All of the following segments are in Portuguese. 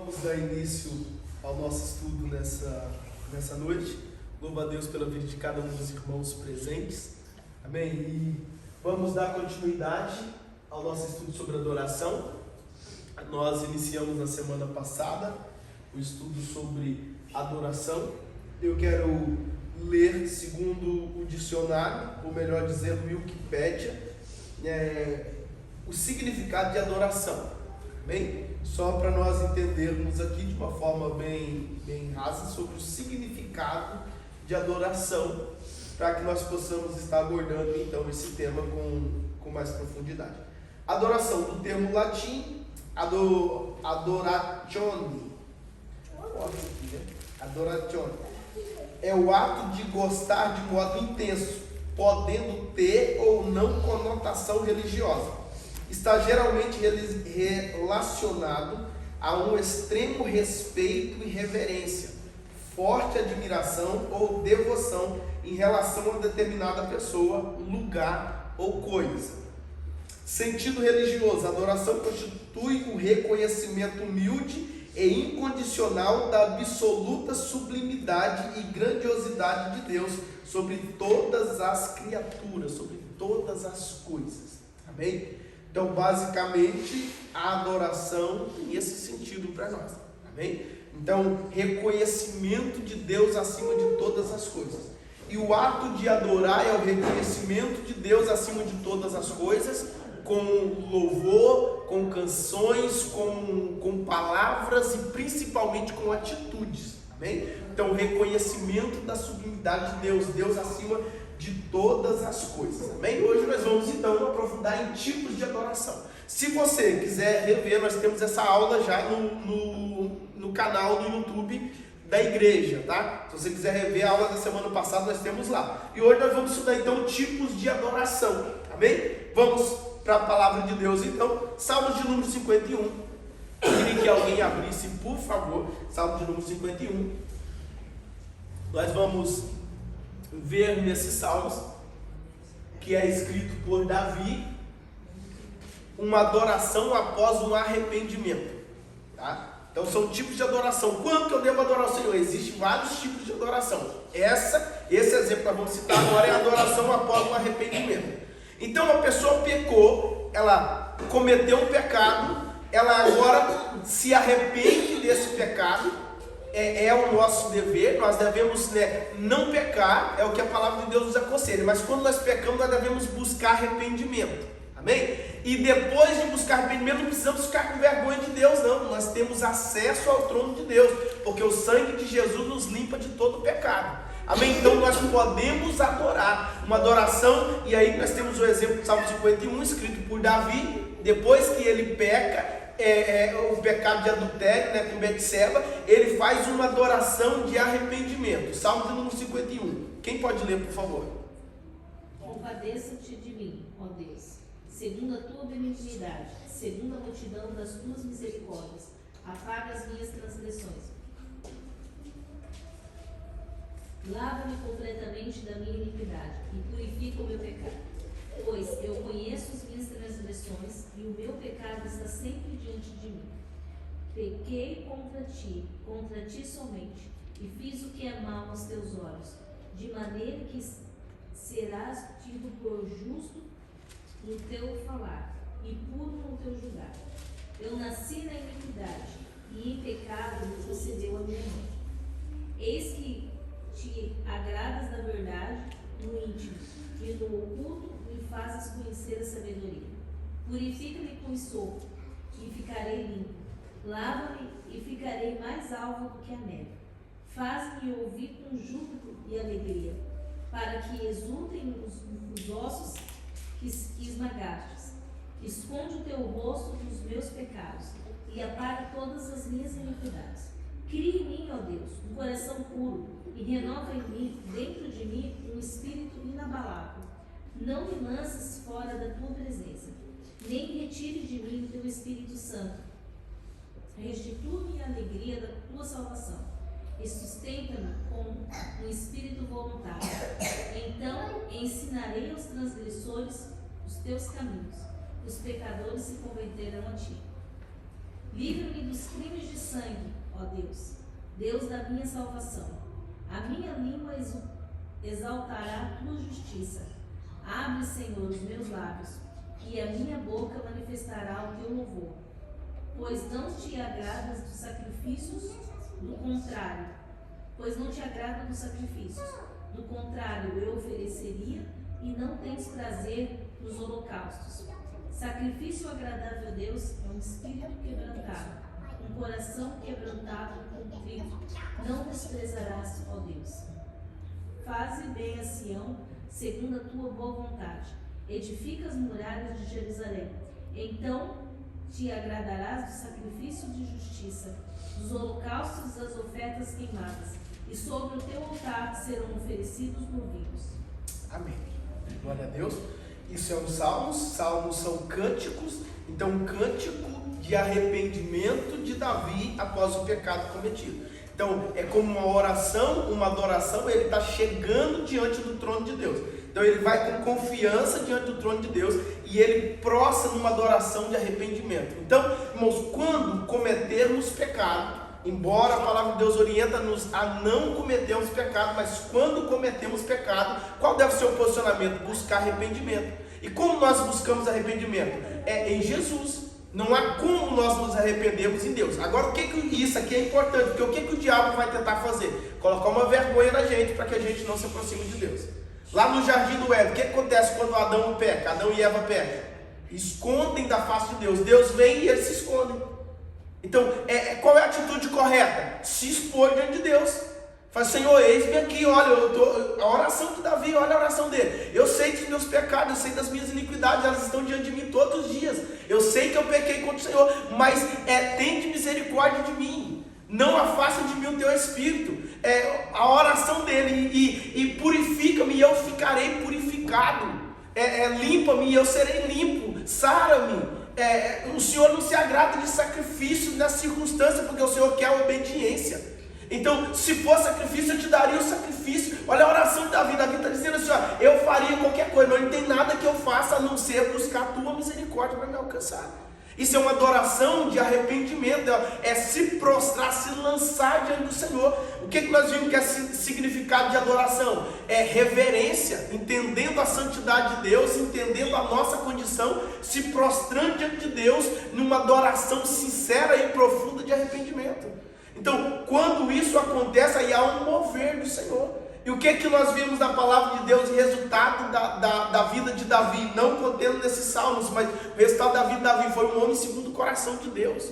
Vamos dar início ao nosso estudo nessa noite. Louvo a Deus pela vida de cada um dos irmãos presentes. Amém? E vamos dar continuidade ao nosso estudo sobre adoração. Nós iniciamos na semana passada o estudo sobre adoração. Eu quero ler, segundo o dicionário, ou melhor dizendo, Wikipédia, o significado de adoração. Bem, só para nós entendermos aqui de uma forma bem rasa sobre o significado de adoração, para que nós possamos estar abordando então esse tema com mais profundidade. Adoração, do termo latim adoratione. Adoratione é o ato de gostar de modo intenso, podendo ter ou não conotação religiosa. Está geralmente relacionado a um extremo respeito e reverência, forte admiração ou devoção em relação a determinada pessoa, lugar ou coisa. Sentido religioso: a adoração constitui o reconhecimento humilde e incondicional da absoluta sublimidade e grandiosidade de Deus sobre todas as criaturas, sobre todas as coisas. Amém? Então, basicamente, a adoração tem esse sentido para nós. Amém? Então, reconhecimento de Deus acima de todas as coisas. E o ato de adorar é o reconhecimento de Deus acima de todas as coisas, com louvor, com canções, com palavras e principalmente com atitudes. Amém? Então, o reconhecimento da sublimidade de Deus, Deus acima de todas as coisas. Amém? Hoje nós vamos então aprofundar em tipos de adoração. Se você quiser rever, nós temos essa aula já no canal do YouTube da igreja, tá? Se você quiser rever a aula da semana passada, nós temos lá. E hoje nós vamos estudar então tipos de adoração. Amém? Vamos para a palavra de Deus então. Salmo de número 51. Queria que alguém abrisse, por favor, Salmo de número 51. Nós vamos ver nesses salmos, que é escrito por Davi, uma adoração após um arrependimento, tá? Então são tipos de adoração. Quando que eu devo adorar o Senhor? Existem vários tipos de adoração. Esse exemplo que nós vamos citar agora é a adoração após um arrependimento. Então uma pessoa pecou, ela cometeu um pecado, ela agora se arrepende desse pecado. É o nosso dever, nós devemos não pecar, é o que a palavra de Deus nos aconselha, mas quando nós pecamos, nós devemos buscar arrependimento, amém? E depois de buscar arrependimento, não precisamos ficar com vergonha de Deus, não, nós temos acesso ao trono de Deus, porque o sangue de Jesus nos limpa de todo pecado, amém? Então nós podemos adorar, uma adoração, e aí nós temos o exemplo do Salmo 51, escrito por Davi. Depois que ele peca, o pecado de adultério, com Betseba, ele faz uma adoração de arrependimento. Salmo de número 51. Quem pode ler, por favor? Compadeça-te de mim, ó Deus, segundo a tua benignidade, segundo a multidão das tuas misericórdias, apaga as minhas transgressões. Lava-me completamente da minha iniquidade e purifica o meu pecado. Pois eu conheço as minhas transgressões e o meu pecado está sempre diante de mim. Pequei contra ti somente, e fiz o que é mal aos teus olhos, de maneira que serás tido por justo no teu falar e puro no teu julgar. Eu nasci na iniquidade, e em pecado procedeu a minha mão. Eis que te agradas da verdade no íntimo, e no oculto me fazes conhecer a sabedoria. Purifica-me com esopo, e ficarei limpo. Lava-me, e ficarei mais alvo do que a neve. Faz-me ouvir com júbilo e alegria, para que exultem os ossos que esmagastes. Esconde o teu rosto dos meus pecados, e apaga todas as minhas iniquidades. Cria em mim, ó Deus, um coração puro, e renova em mim, dentro de mim, um espírito inabalável. Não me lances fora da tua presença, nem retire de mim o teu Espírito Santo. Restitua-me a alegria da tua salvação, e sustenta-me com um espírito voluntário. Então ensinarei aos transgressores os teus caminhos, os pecadores se converterão a ti. Livra-me dos crimes de sangue, Deus da minha salvação. A minha língua exaltará a tua justiça. Abre, Senhor, os meus lábios, e a minha boca manifestará o teu louvor. Pois não te agradas dos sacrifícios, do contrário. Pois não te agrada dos sacrifícios. Do contrário, eu ofereceria, e não tens prazer nos holocaustos. Sacrifício agradável a Deus é um espírito quebrantado, um coração quebrantado e contrito. Não desprezarás, ó Deus. Faze bem a Sião, segundo a tua boa vontade. Edifica as muralhas de Jerusalém. Então te agradarás do sacrifício de justiça, dos holocaustos e das ofertas queimadas, e sobre o teu altar serão oferecidos novilhos. Amém. Glória a Deus. Isso é um salmos. Salmos são cânticos. Então, um cântico de arrependimento de Davi após o pecado cometido. Então, é como uma oração, uma adoração. Ele está chegando diante do trono de Deus. Então, ele vai com confiança diante do trono de Deus e ele prostra numa adoração de arrependimento. Então, irmãos, quando cometermos pecado, embora a palavra de Deus orienta-nos a não cometermos pecado, mas quando cometemos pecado, qual deve ser o posicionamento? Buscar arrependimento. E como nós buscamos arrependimento? É em Jesus. Não há como nós nos arrependermos em Deus. Agora, isso aqui é importante, porque o que o diabo vai tentar fazer? Colocar uma vergonha na gente para que a gente não se aproxime de Deus. Lá no jardim do Éden, o que acontece quando Adão peca? Adão e Eva pecam? Escondem da face de Deus. Deus vem e eles se escondem. Então, qual é a atitude correta? Se expor diante de Deus. Fala, Senhor, eis-me aqui, olha, a oração de Davi, olha a oração dele. Eu sei dos meus pecados, eu sei das minhas iniquidades, elas estão diante de mim todos os dias. Eu sei que eu pequei contra o Senhor, mas tende misericórdia de mim. Não afasta de mim o teu espírito. A oração dele, e purifica-me e eu ficarei purificado. Limpa-me e eu serei limpo. Sara-me. O Senhor não se agrada de sacrifício nas circunstâncias, porque o Senhor quer obediência. Então, se for sacrifício, eu te daria o sacrifício. Olha a oração de Davi. Davi está dizendo assim, ó, eu faria qualquer coisa, não tem nada que eu faça a não ser buscar a tua misericórdia para me alcançar. Isso é uma adoração de arrependimento, é se prostrar, se lançar diante do Senhor. O que nós vimos que é significado de adoração? É reverência, entendendo a santidade de Deus, entendendo a nossa condição, se prostrando diante de Deus numa adoração sincera e profunda de arrependimento. Então, quando isso acontece, aí há um mover do Senhor. E o que nós vimos na palavra de Deus, resultado da vida de Davi, não contendo nesses salmos, mas o resultado da vida de Davi foi um homem segundo o coração de Deus.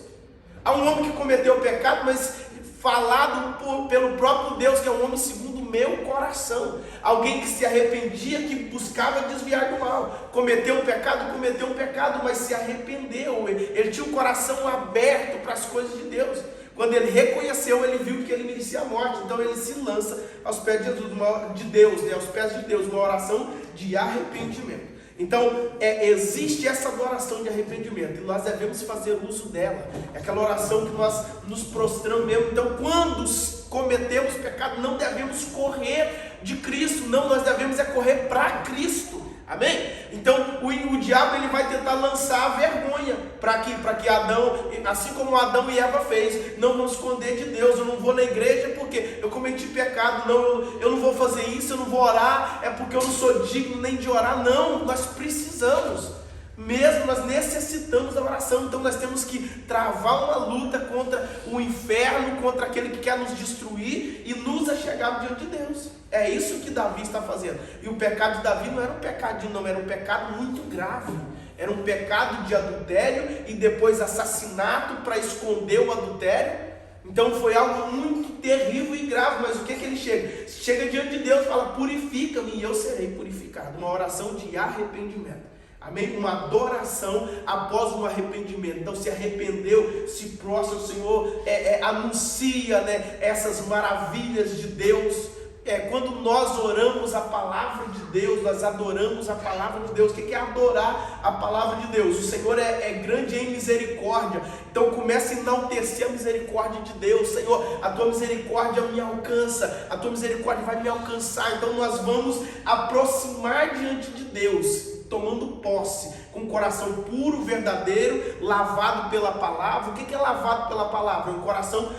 Há um homem que cometeu o pecado, mas falado pelo próprio Deus, que é um homem segundo o meu coração. Alguém que se arrependia, que buscava desviar do mal. Cometeu um pecado, mas se arrependeu. Ele tinha o coração aberto para as coisas de Deus. Quando ele reconheceu, ele viu que ele merecia a morte. Então ele se lança aos pés de Deus, aos pés de Deus, uma oração de arrependimento. Então existe essa adoração de arrependimento e nós devemos fazer uso dela. É aquela oração que nós nos prostramos mesmo. Então, quando cometemos pecado, não devemos correr de Cristo, não, nós devemos correr para Cristo. Amém? Então o diabo ele vai tentar lançar a vergonha para que Adão, assim como Adão e Eva fez, não vão esconder de Deus. Eu não vou na igreja porque eu cometi pecado, não, eu não vou fazer isso, eu não vou orar, é porque eu não sou digno nem de orar. Não, nós precisamos, mesmo nós necessitamos da oração. Então nós temos que travar uma luta contra o inferno, contra aquele que quer nos destruir e nos achegar diante de Deus. É isso que Davi está fazendo. E o pecado de Davi não era um pecadinho, não, era um pecado muito grave. Era um pecado de adultério e depois assassinato para esconder o adultério. Então foi algo muito terrível e grave. Mas o que ele chega? Chega diante de Deus e fala, purifica-me e eu serei purificado. Uma oração de arrependimento. Amém? Uma adoração após um arrependimento. Então se arrependeu, se prostra ao Senhor, anuncia, né, essas maravilhas de Deus. Quando nós oramos a palavra de Deus, nós adoramos a palavra de Deus. O que é adorar a palavra de Deus? O Senhor é grande em misericórdia. Então começa a enaltecer a misericórdia de Deus. Senhor, a tua misericórdia me alcança, a tua misericórdia vai me alcançar. Então nós vamos aproximar diante de Deus, tomando posse com coração puro, verdadeiro, lavado pela palavra. O que é lavado pela palavra? É um coração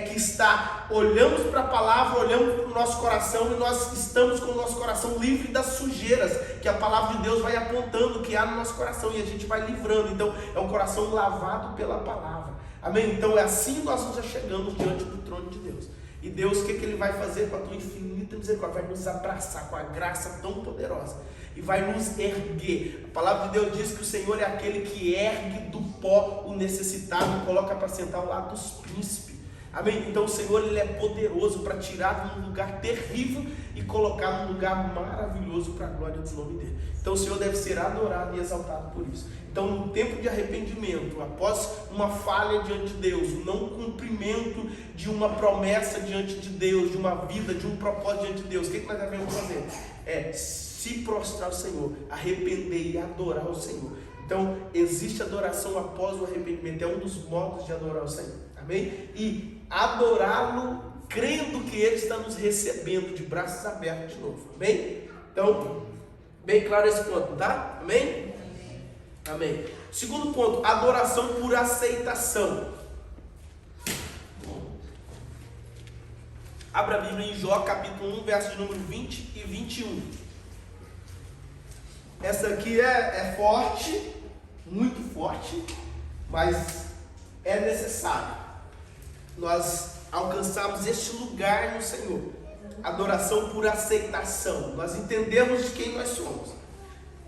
que está, olhamos para a palavra, olhamos para o nosso coração e nós estamos com o nosso coração livre das sujeiras que a palavra de Deus vai apontando que há no nosso coração e a gente vai livrando. Então é um coração lavado pela palavra. Amém? Então é assim nós nos chegamos diante do trono de Deus. E Deus, o que Ele vai fazer com a tua infinita misericórdia? Vai nos abraçar com a graça tão poderosa e vai nos erguer. A palavra de Deus diz que o Senhor é aquele que ergue do pó o necessitado e coloca para sentar ao lado dos príncipes. Amém? Então o Senhor, Ele é poderoso para tirar de um lugar terrível e colocar num lugar maravilhoso para a glória do nome dEle. Então o Senhor deve ser adorado e exaltado por isso. Então, no tempo de arrependimento, após uma falha diante de Deus, o não cumprimento de uma promessa diante de Deus, de uma vida, de um propósito diante de Deus, o que nós devemos fazer? É se prostrar ao Senhor, arrepender e adorar o Senhor. Então, existe adoração após o arrependimento, é um dos modos de adorar o Senhor. Amém? E adorá-lo crendo que Ele está nos recebendo de braços abertos de novo. Amém? Então, bem claro esse ponto, tá? Amém? Amém. Segundo ponto, adoração por aceitação. Abra a Bíblia em Jó, capítulo 1, versos de número 20 e 21. Essa aqui é forte, muito forte, mas é necessário nós alcançarmos este lugar no Senhor. Adoração por aceitação. Nós entendemos de quem nós somos.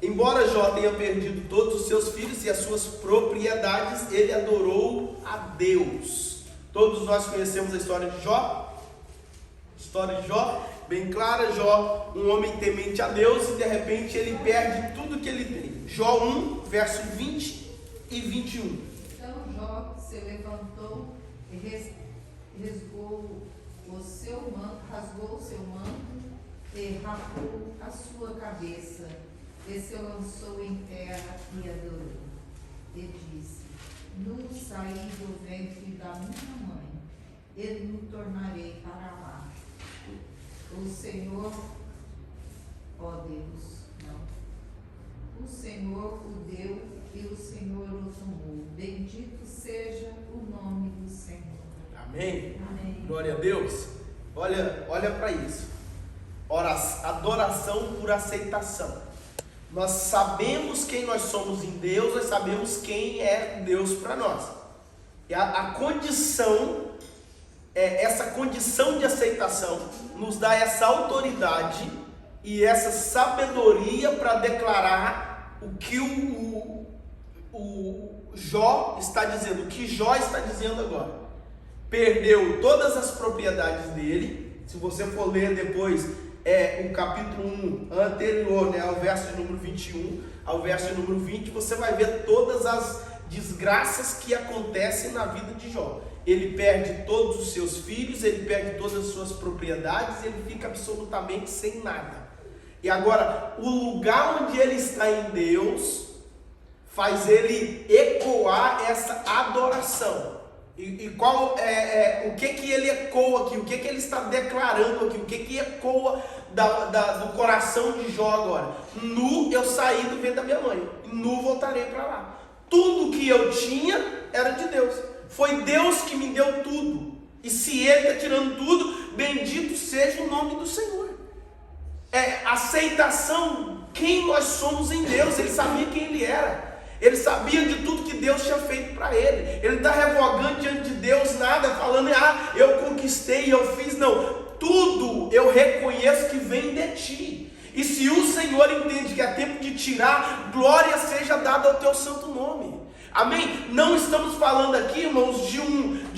Embora Jó tenha perdido todos os seus filhos e as suas propriedades, ele adorou a Deus. Todos nós conhecemos a história de Jó. História de Jó, bem clara. Jó, um homem temente a Deus, e de repente ele perde tudo que ele tem. Jó 1, verso 20 e 21. Então Jó se levantou e rasgou o seu manto e rapou a sua cabeça. E se lançou em terra e adorou. E disse: Nu saí do ventre da minha mãe, e me tornarei para lá. O Senhor, ó Deus, não. O Senhor o deu e o Senhor o tomou. Bendito seja o nome do Senhor. Amém? Amém. Glória a Deus. Olha para isso. Adoração por aceitação. Nós sabemos quem nós somos em Deus, nós sabemos quem é Deus para nós. E a condição, essa condição de aceitação, nos dá essa autoridade e essa sabedoria para declarar o que o Jó está dizendo, o que Jó está dizendo agora. Perdeu todas as propriedades dele. Se você for ler depois o capítulo 1 anterior, ao verso de número 21 ao verso de número 20, você vai ver todas as desgraças que acontecem na vida de Jó. Ele perde todos os seus filhos, ele perde todas as suas propriedades, ele fica absolutamente sem nada. E agora, o lugar onde ele está em Deus faz ele ecoar essa adoração. E qual o que ele ecoa aqui? O que ele está declarando aqui? O que ecoa do coração de Jó agora? Nu eu saí do ventre da minha mãe, nu voltarei para lá. Tudo que eu tinha era de Deus. Foi Deus que me deu tudo. E se Ele está tirando tudo, bendito seja o nome do Senhor. Aceitação, quem nós somos em Deus. Ele sabia quem Ele era. Ele sabia de tudo que Deus tinha feito para ele. Ele não está revogando diante de Deus nada, falando, eu conquistei, eu fiz. Não, tudo eu reconheço que vem de ti. E se o Senhor entende que é tempo de tirar, glória seja dada ao teu santo nome. Amém? Não estamos falando aqui, irmãos, de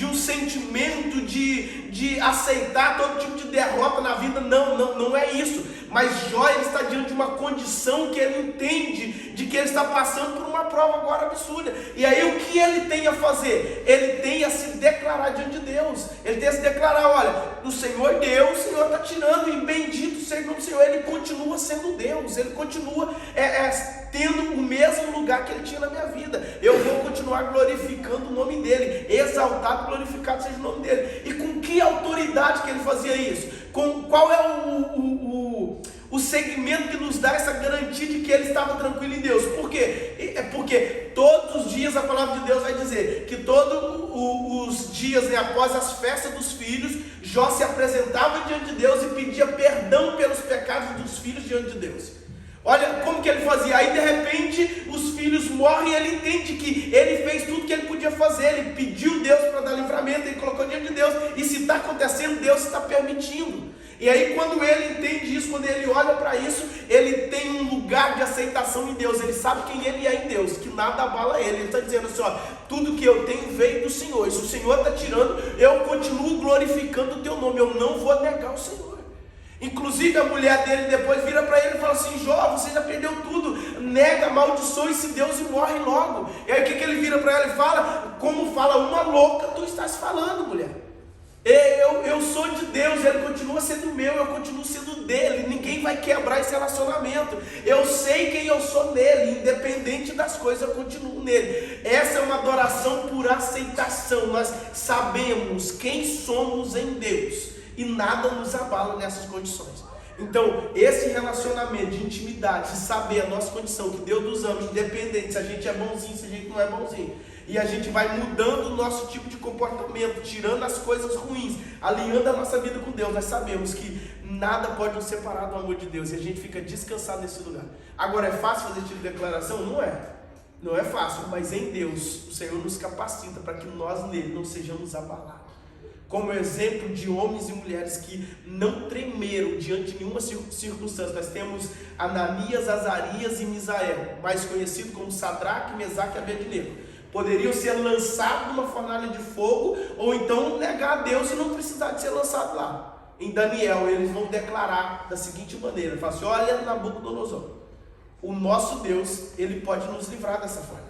um sentimento de aceitar todo tipo de derrota na vida. Não é isso. Mas Jó está diante de uma condição que ele entende de que ele está passando por uma prova agora absurda. E aí o que ele tem a fazer? Ele tem a se declarar diante de Deus. Ele tem a se declarar, olha, o Senhor deu, o Senhor está tirando, e bendito seja o nome do Senhor. Ele continua sendo Deus, ele continua tendo o mesmo lugar que ele tinha na minha vida. Eu vou continuar glorificando o nome dele, exaltado, glorificado seja o nome dele. E com que autoridade que ele fazia isso? Qual é o segmento que nos dá essa garantia de que ele estava tranquilo em Deus? Porque porque todos os dias a palavra de Deus vai dizer que todos os dias, né, após as festas dos filhos, Jó se apresentava diante de Deus e pedia perdão pelos pecados dos filhos diante de Deus. Olha como que ele fazia. Aí de repente os filhos morrem e ele entende que ele fez tudo que ele podia fazer. Ele pediu Deus para dar livramento, ele colocou diante de Deus. E se está acontecendo, Deus está permitindo. E aí quando ele entende isso, quando ele olha para isso, ele tem um lugar de aceitação em Deus. Ele sabe quem ele é em Deus, que nada abala ele. Ele está dizendo assim, ó, tudo que eu tenho veio do Senhor. E se o Senhor está tirando, eu continuo glorificando o teu nome. Eu não vou negar o Senhor. Inclusive a mulher dele depois vira para ele e fala assim, Jó, você já perdeu tudo, nega, amaldiçoe-se Deus e morre logo. E aí o que ele vira para ela e fala? Como fala uma louca, tu estás falando, mulher. Eu sou de Deus, ele continua sendo meu, eu continuo sendo dele, ninguém vai quebrar esse relacionamento. Eu sei quem eu sou nele, independente das coisas eu continuo nele. Essa é uma adoração por aceitação. Nós sabemos quem somos em Deus e nada nos abala nessas condições. Então esse relacionamento de intimidade, de saber a nossa condição, que Deus nos ama, independente se a gente é bonzinho, se a gente não é bonzinho, e a gente vai mudando o nosso tipo de comportamento, tirando as coisas ruins, alinhando a nossa vida com Deus. Nós sabemos que nada pode nos separar do amor de Deus e a gente fica descansado nesse lugar. Agora, é fácil fazer esse tipo de declaração? Não é. Não é fácil, mas em Deus o Senhor nos capacita para que nós nele não sejamos abalados. Como exemplo de homens e mulheres que não tremeram diante de nenhuma circunstância. Nós temos Ananias, Azarias e Misael, mais conhecido como Sadraque, Mesaque e Abednego. Poderiam ser lançados numa fornalha de fogo, ou então negar a Deus e não precisar de ser lançado lá. Em Daniel, eles vão declarar da seguinte maneira, falam assim, olha Nabucodonosor, o nosso Deus, ele pode nos livrar dessa fornalha.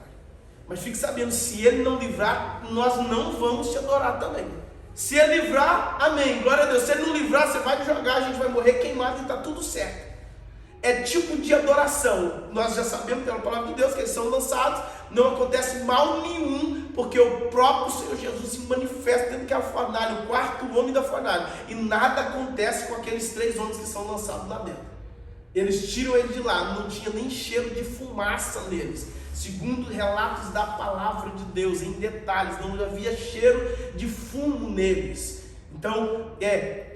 Mas fique sabendo, se ele não livrar, nós não vamos te adorar também. Se ele livrar, amém, glória a Deus. Se ele não livrar, você vai jogar, a gente vai morrer queimado e está tudo certo. É tipo de adoração. Nós já sabemos pela palavra de Deus que eles são lançados, não acontece mal nenhum, porque o próprio Senhor Jesus se manifesta dentro daquela fornalha, o quarto homem da fornalha, e nada acontece com aqueles 3 homens que são lançados lá dentro. Eles tiram ele de lá, não tinha nem cheiro de fumaça neles. Segundo relatos da palavra de Deus, em detalhes, não havia cheiro de fumo neles. Então,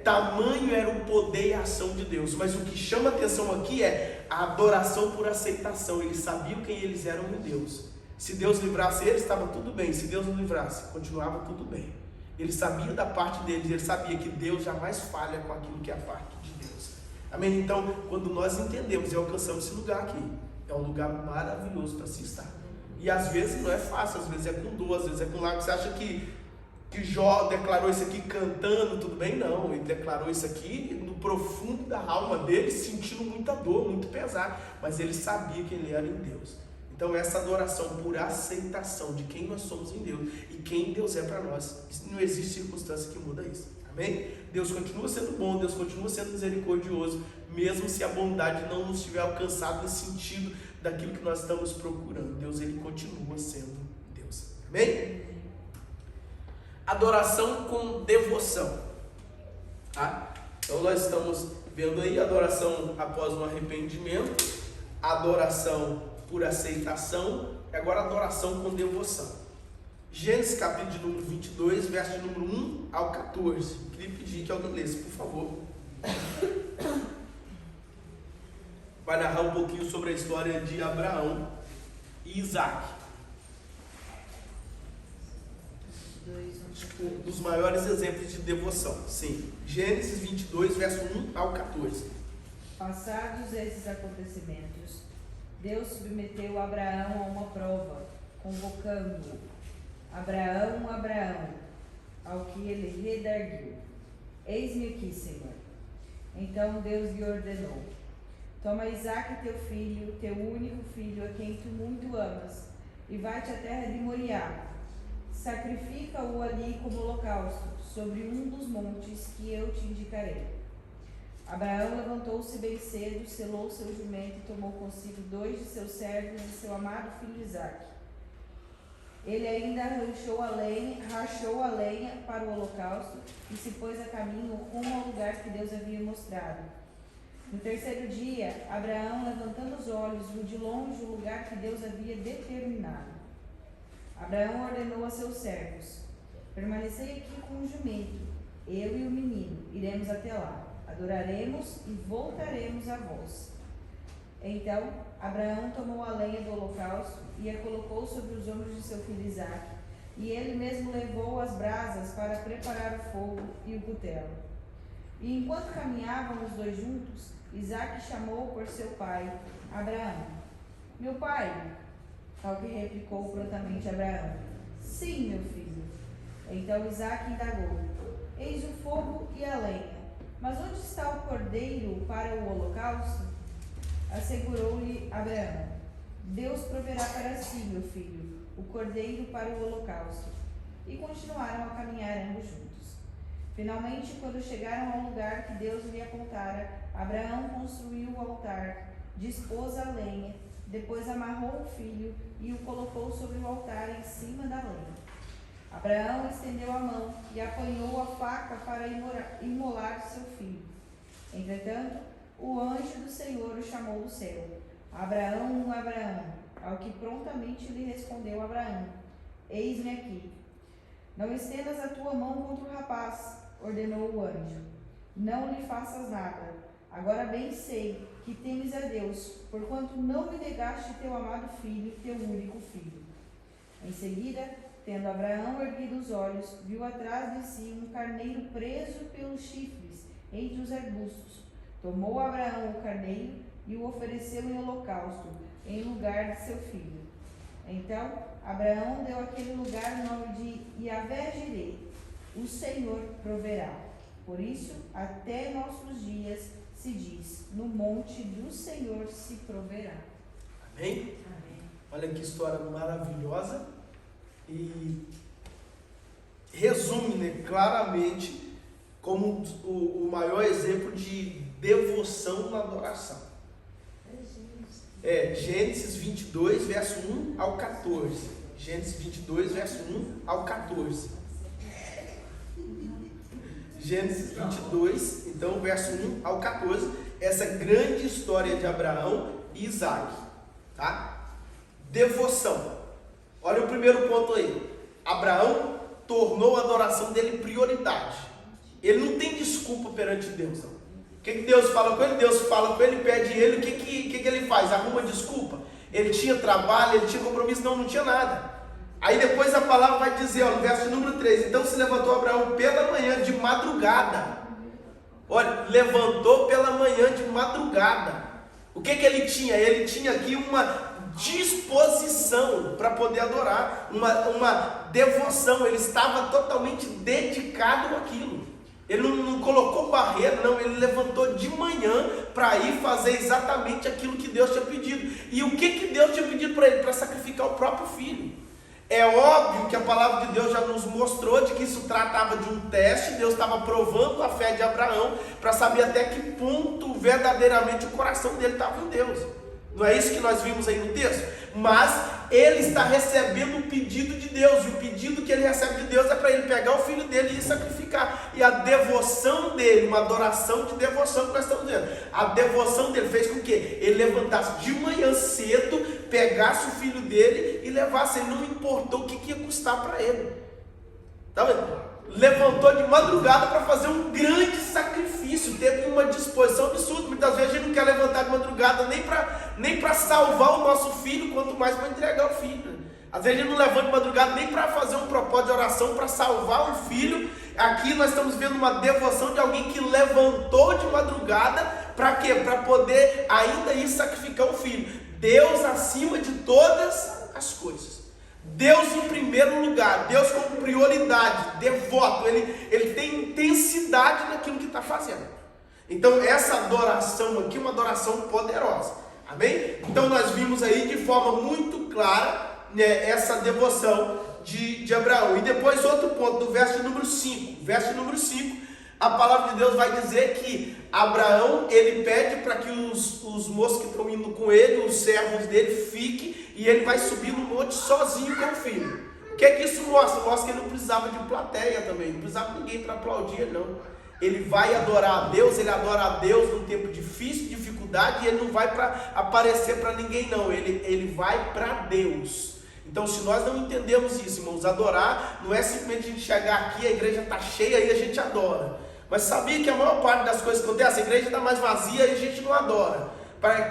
tamanho era o poder e a ação de Deus. Mas o que chama atenção aqui é a adoração por aceitação. Eles sabiam quem eles eram em Deus. Se Deus livrasse eles, estava tudo bem. Se Deus não livrasse, continuava tudo bem. Eles sabiam da parte deles, eles sabiam que Deus jamais falha com aquilo que é a parte de Deus. Amém? Então, quando nós entendemos e alcançamos esse lugar aqui, é um lugar maravilhoso para se estar. E às vezes não é fácil, às vezes é com dor, às vezes é com lágrimas. Você acha que Jó declarou isso aqui cantando, tudo bem? Não, ele declarou isso aqui no profundo da alma dele, sentindo muita dor, muito pesado, mas ele sabia que ele era em Deus. Então essa adoração por aceitação de quem nós somos em Deus e quem Deus é para nós, não existe circunstância que muda isso, amém? Deus continua sendo bom, Deus continua sendo misericordioso, mesmo se a bondade não nos tiver alcançado no sentido daquilo que nós estamos procurando. Deus, ele continua sendo Deus, amém? Adoração com devoção, tá? Então nós estamos vendo aí adoração após um arrependimento, adoração por aceitação, e agora adoração com devoção. Gênesis capítulo de número 22, verso de número 1 ao 14. Queria pedir que alguém lesse, por favor. Vai narrar um pouquinho sobre a história de Abraão e Isaac. Um dos maiores exemplos de devoção. Sim. Gênesis 22, verso 1 ao 14. Passados esses acontecimentos, Deus submeteu Abraão a uma prova, convocando-o. Abraão, Abraão, ao que ele redarguiu. Eis-me aqui, Senhor. Então Deus lhe ordenou: toma Isaque teu filho, teu único filho, a quem tu muito amas, e vai-te à terra de Moriá. Sacrifica-o ali como holocausto, sobre um dos montes que eu te indicarei. Abraão levantou-se bem cedo, selou seu jumento e tomou consigo 2 de seus servos e seu amado filho Isaque. Ele ainda rachou a lenha para o holocausto e se pôs a caminho rumo ao lugar que Deus havia mostrado. No terceiro dia, Abraão, levantando os olhos, viu de longe o lugar que Deus havia determinado. Abraão ordenou a seus servos: permanecei aqui com o jumento, eu e o menino, iremos até lá, adoraremos e voltaremos a vós. Então, Abraão tomou a lenha do holocausto e a colocou sobre os ombros de seu filho Isaque, e ele mesmo levou as brasas para preparar o fogo e o cutelo. E enquanto caminhavam os dois juntos, Isaque chamou por seu pai, Abraão. Meu pai, ao que replicou prontamente Abraão. Sim, meu filho. Então Isaque indagou: eis o fogo e a lenha, mas onde está o cordeiro para o holocausto? Assegurou-lhe Abraão: Deus proverá para si, meu filho, o cordeiro para o holocausto. E continuaram a caminhar ambos juntos. Finalmente, quando chegaram ao lugar que Deus lhe apontara, Abraão construiu o altar, dispôs a lenha, depois amarrou o filho e o colocou sobre o altar em cima da lenha. Abraão estendeu a mão e apanhou a faca para imolar seu filho. Entretanto, o anjo do Senhor o chamou do céu: Abraão, Abraão. Ao que prontamente lhe respondeu Abraão: eis-me aqui. Não estendas a tua mão contra o rapaz, ordenou o anjo. Não lhe faças nada. Agora bem sei que temes a Deus, porquanto não me negaste teu amado filho, teu único filho. Em seguida, tendo Abraão erguido os olhos, viu atrás de si um carneiro preso pelos chifres entre os arbustos. Tomou Abraão o carneiro e o ofereceu em holocausto, em lugar de seu filho. Então, Abraão deu àquele lugar o nome de Yahvé-Jireh, o Senhor proverá. Por isso, até nossos dias se diz: no monte do Senhor se proverá. Amém? Amém. Olha que história maravilhosa e resume, né, claramente como o maior exemplo de devoção na adoração. Gênesis 22, verso 1 ao 14. Gênesis 22, verso 1 ao 14. Gênesis 22, então, verso 1 ao 14. Essa grande história de Abraão e Isaque. Tá? Devoção. Olha o primeiro ponto aí. Abraão tornou a adoração dele prioridade. Ele não tem desculpa perante Deus, não. O que Deus fala com ele? Deus fala com ele, pede ele, o que ele faz? Arruma desculpa? Ele tinha trabalho, ele tinha compromisso? Não tinha nada. Aí depois a palavra vai dizer, ó, no verso número 3, então se levantou Abraão pela manhã de madrugada. Olha, levantou pela manhã de madrugada. O que ele tinha? Ele tinha aqui uma disposição para poder adorar, uma devoção. Ele estava totalmente dedicado àquilo. Ele não colocou barreira, não. Ele levantou de manhã para ir fazer exatamente aquilo que Deus tinha pedido. E o que Deus tinha pedido para ele? Para sacrificar o próprio filho. É óbvio que a palavra de Deus já nos mostrou de que isso tratava de um teste. Deus estava provando a fé de Abraão para saber até que ponto verdadeiramente o coração dele estava em Deus. Não é isso que nós vimos aí no texto? Mas ele está recebendo o pedido de Deus, e o pedido que ele recebe de Deus é para ele pegar o filho dele e sacrificar. E a devoção dele, uma adoração de devoção que nós estamos dizendo, a devoção dele fez com que ele levantasse de manhã cedo, pegasse o filho dele e levasse. Ele não importou o que ia custar para ele. Tá vendo? Levantou de madrugada para fazer um grande sacrifício, teve uma disposição absurda. Muitas vezes a gente não quer levantar de madrugada nem para salvar o nosso filho, quanto mais para entregar o filho. Às vezes a gente não levanta de madrugada nem para fazer um propósito de oração para salvar um filho. Aqui nós estamos vendo uma devoção de alguém que levantou de madrugada para quê? Para poder ainda ir sacrificar o filho. Deus acima de todas as coisas. Deus em primeiro lugar, Deus como prioridade, devoto, ele tem intensidade naquilo que está fazendo. Então essa adoração aqui é uma adoração poderosa, amém? Então nós vimos aí de forma muito clara, né, essa devoção de Abraão. E depois outro ponto, do verso número 5, a palavra de Deus vai dizer que Abraão, ele pede para que os moços que estão indo com ele, os servos dele, fiquem, e ele vai subir no monte sozinho com o filho. O que é que isso mostra? Mostra que ele não precisava de plateia também, não precisava de ninguém para aplaudir ele, não. ele vai adorar a Deus, ele adora a Deus num tempo difícil, dificuldade, e ele não vai para aparecer para ninguém não, ele vai para Deus. Então, se nós não entendemos isso, irmãos, adorar não é simplesmente a gente chegar aqui, a igreja está cheia e a gente adora. Mas sabia que a maior parte das coisas que acontece, a igreja está mais vazia e a gente não adora.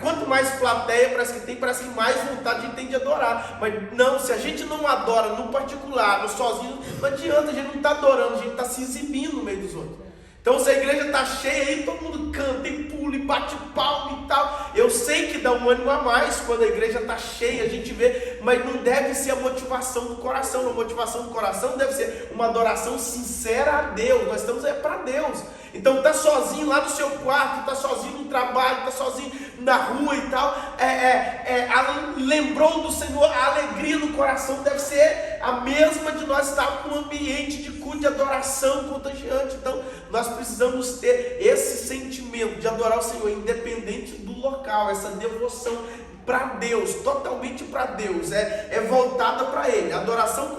Quanto mais plateia parece que mais vontade a gente tem de adorar. Mas não, se a gente não adora no particular, no sozinho, não adianta, a gente não está adorando, a gente está se exibindo no meio dos outros. Então, se a igreja está cheia aí, todo mundo canta e pula e bate palma e tal. Eu sei que dá um ânimo a mais quando a igreja está cheia, a gente vê, mas não deve ser a motivação do coração. A motivação do coração deve ser uma adoração sincera a Deus. Nós estamos aí para Deus. Então, está sozinho lá no seu quarto, está sozinho no trabalho, está sozinho na rua e tal. Lembrou do Senhor, a alegria no coração deve ser a mesma de nós estar com um ambiente de culto, de adoração contagiante. Então, nós precisamos ter esse sentimento de adorar o Senhor, independente do local, essa devoção para Deus, totalmente para Deus, é voltada para Ele. Adoração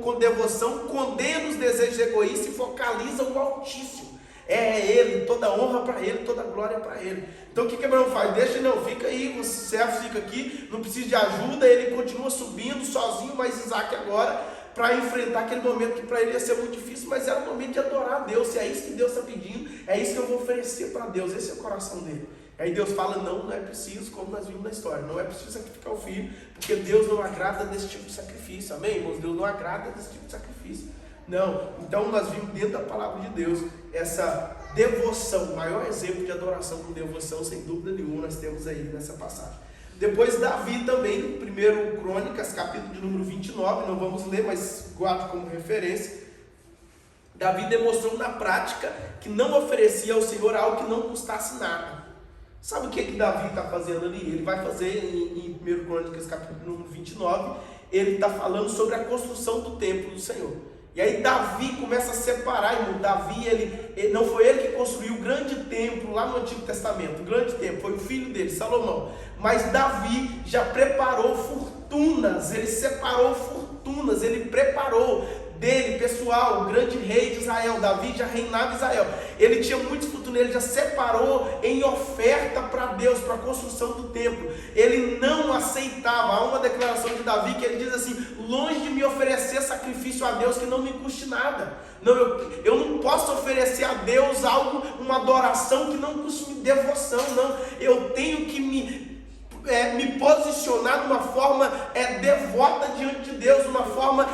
com devoção condena os desejos egoístas e focaliza o Altíssimo. É Ele, toda honra para Ele, toda glória para Ele. Então o que Abraão faz? Deixa não, fica aí, o servo fica aqui, não precisa de ajuda, ele continua subindo sozinho, mas Isaac agora, para enfrentar aquele momento que para ele ia ser muito difícil, mas era o momento de adorar a Deus. Se é isso que Deus está pedindo, é isso que eu vou oferecer para Deus, esse é o coração dele. Aí Deus fala, não é preciso, como nós vimos na história, não é preciso sacrificar o filho, porque Deus não agrada desse tipo de sacrifício, amém, irmãos? Deus não agrada desse tipo de sacrifício. Não, então nós vimos dentro da palavra de Deus essa devoção, o maior exemplo de adoração com devoção, sem dúvida nenhuma, nós temos aí nessa passagem. Depois Davi também, no 1 Crônicas, capítulo de número 29, não vamos ler, mas guardo como referência. Davi demonstrou na prática que não oferecia ao Senhor algo que não custasse nada. Sabe o que Davi está fazendo ali? Ele vai fazer em 1 Crônicas, capítulo número 29, ele está falando sobre a construção do templo do Senhor. E aí Davi começa a separar, irmão. Davi, ele não foi ele que construiu o grande templo lá no Antigo Testamento, o grande templo, foi o filho dele, Salomão. Mas Davi já preparou fortunas, ele separou fortunas, ele preparou dele, pessoal, o grande rei de Israel. Davi já reinava Israel, ele tinha muitos fortunas, ele já separou em oferta para Deus, para a construção do templo. Ele não aceitava, há uma declaração de Davi que ele diz assim: longe de me oferecer sacrifício a Deus que não me custe nada. Não, eu não posso oferecer a Deus algo, uma adoração que não custe devoção, não. Eu tenho que me posicionar de uma forma devota diante de Deus, uma forma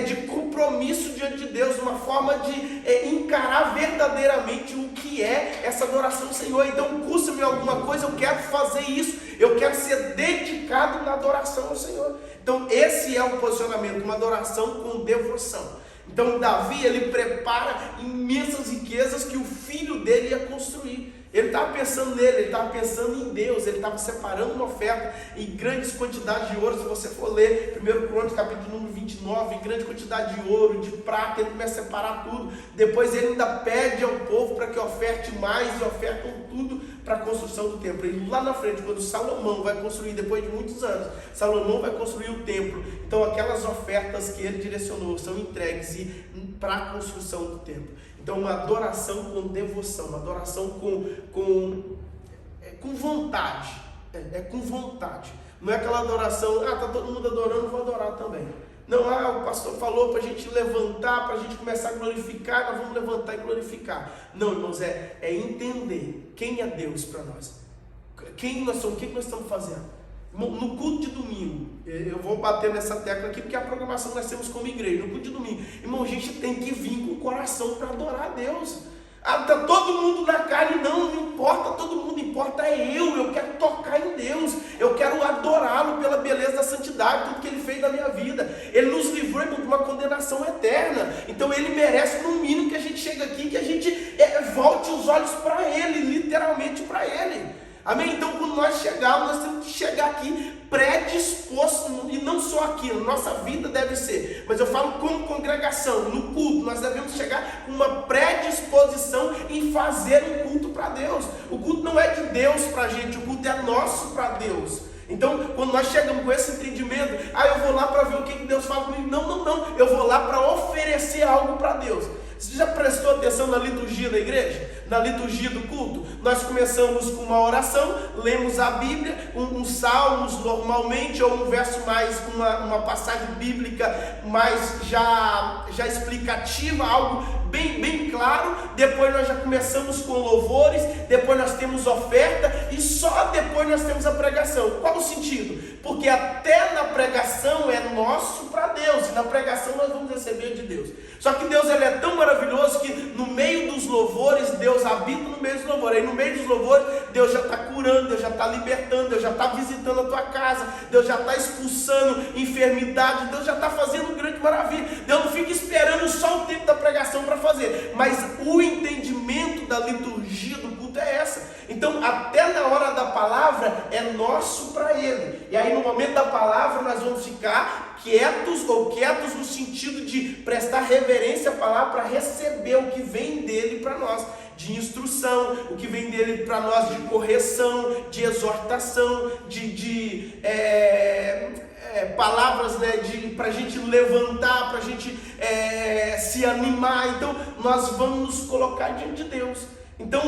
de compromisso diante de Deus, uma forma de encarar verdadeiramente o que é essa adoração ao Senhor. Então, custa-me alguma coisa, eu quero fazer isso, eu quero ser dedicado na adoração ao Senhor. Então, esse é o posicionamento, uma adoração com devoção. Então, Davi, ele prepara imensas riquezas que o filho dele ia construir. Ele estava pensando nele, ele estava pensando em Deus, ele estava separando uma oferta em grandes quantidades de ouro. Se você for ler 1 Crônicas, capítulo número 29, em grande quantidade de ouro, de prata, ele começa a separar tudo. Depois ele ainda pede ao povo para que oferte mais, e ofertam tudo para a construção do templo. E lá na frente, quando Salomão vai construir, depois de muitos anos, Salomão vai construir o templo. Então aquelas ofertas que ele direcionou são entregues para a construção do templo. Então, uma adoração com devoção, uma adoração com vontade, com vontade. Não é aquela adoração, está todo mundo adorando, vou adorar também. Não, o pastor falou para a gente levantar, para a gente começar a glorificar, nós vamos levantar e glorificar. Não, irmãos, é entender quem é Deus para nós. Quem nós somos, o que nós estamos fazendo. No culto de domingo, eu vou bater nessa tecla aqui porque é a programação que nós temos como igreja. No culto de domingo, irmão, a gente tem que vir com o coração para adorar a Deus. Está todo mundo na carne, não importa todo mundo, importa eu quero tocar em Deus, eu quero adorá-lo pela beleza da santidade, tudo que ele fez na minha vida. Ele nos livrou de uma condenação eterna, então ele merece no mínimo que a gente chegue aqui, que a gente volte os olhos para ele, literalmente para ele. Amém? Então, quando nós chegarmos, nós temos que chegar aqui predisposto, e não só aqui, nossa vida deve ser, mas eu falo como congregação, no culto, nós devemos chegar com uma predisposição em fazer um culto para Deus. O culto não é de Deus para a gente, o culto é nosso para Deus. Então, quando nós chegamos com esse entendimento, eu vou lá para ver o que Deus fala comigo. Não, eu vou lá para oferecer algo para Deus. Você já prestou atenção começando a liturgia da igreja, na liturgia do culto. Nós começamos com uma oração, lemos a Bíblia, uns salmos normalmente, ou um verso mais, uma passagem bíblica mais já explicativa, algo bem claro. Depois nós já começamos com louvores, depois nós temos oferta e só depois nós temos a pregação. Qual o sentido? Porque até na pregação é nosso para Deus, e na pregação nós vamos receber de Deus. Só que Deus, ele é tão maravilhoso que no meio dos louvores, Deus habita no meio dos louvores. Aí no meio dos louvores, Deus já está curando, Deus já está libertando, Deus já está visitando a tua casa, Deus já está expulsando enfermidade, Deus já está fazendo grande maravilha. Deus não fica esperando só o tempo da pregação para fazer, mas o entendimento da liturgia do culto é essa. Então até na hora da palavra é nosso para Ele. E aí no momento da palavra nós vamos ficar quietos no sentido de prestar reverência à palavra, para receber o que vem dele para nós, de instrução, o que vem dele para nós, de correção, de exortação, de palavras, né, para a gente levantar, para a gente se animar. Então nós vamos nos colocar diante de Deus. Então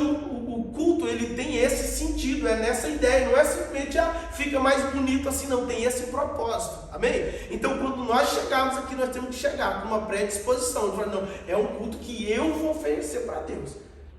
o culto, ele tem esse sentido, é nessa ideia, não é simplesmente fica mais bonito assim, não, tem esse propósito, amém? Então quando nós chegarmos aqui, nós temos que chegar com uma predisposição, falar, não, é um culto que eu vou oferecer para Deus.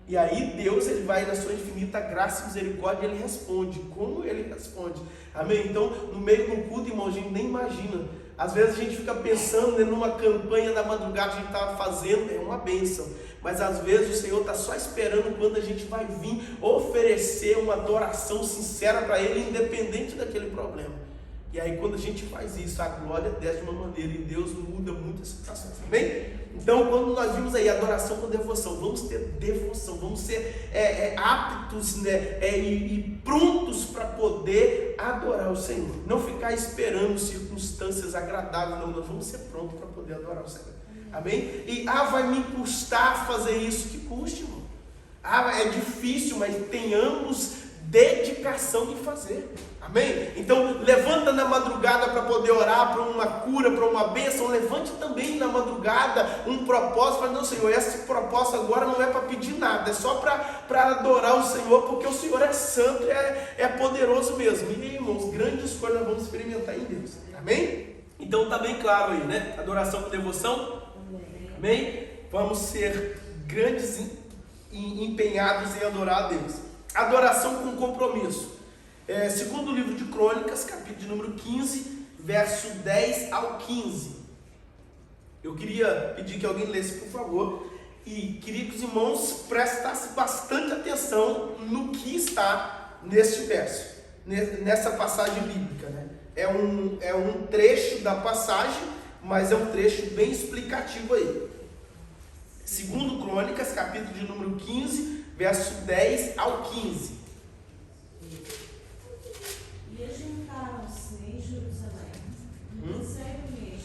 E aí Deus, ele vai na sua infinita graça e misericórdia, ele responde. Como ele responde? Amém? Então no meio do culto, irmão, a gente nem imagina. Às vezes a gente fica pensando, né, numa campanha da madrugada que a gente estava fazendo, é uma bênção. Mas às vezes o Senhor está só esperando quando a gente vai vir oferecer uma adoração sincera para Ele, independente daquele problema. E aí quando a gente faz isso, a glória desce de uma maneira, e Deus muda muitas situações, amém? Então quando nós vimos aí adoração com devoção, vamos ter devoção, vamos ser aptos, né, e prontos para poder adorar o Senhor. Não ficar esperando circunstâncias agradáveis, não, nós vamos ser prontos para poder adorar o Senhor. Amém? E vai me custar fazer isso. Que custe, irmão. É difícil, mas tenhamos dedicação em fazer. Amém? Então levanta na madrugada para poder orar para uma cura, para uma bênção. Levante também na madrugada um propósito. Fala, não, Senhor, esse propósito agora não é para pedir nada, é só para adorar o Senhor, porque o Senhor é santo, é poderoso mesmo. E, irmãos, grandes coisas nós vamos experimentar em Deus. Amém? Então está bem claro aí, né? Adoração com devoção. Amém? Vamos ser grandes e empenhados em adorar a Deus. Adoração com compromisso. Segundo o livro de Crônicas, capítulo de número 15, verso 10 ao 15. Eu queria pedir que alguém lesse, por favor, e queria que os irmãos prestassem bastante atenção no que está neste verso, nessa passagem bíblica, né? É um trecho da passagem, mas é um trecho bem explicativo aí. Segundo Crônicas, capítulo de número 15, verso 10 ao 15. E ajuntaram-se em Jerusalém no terceiro mês.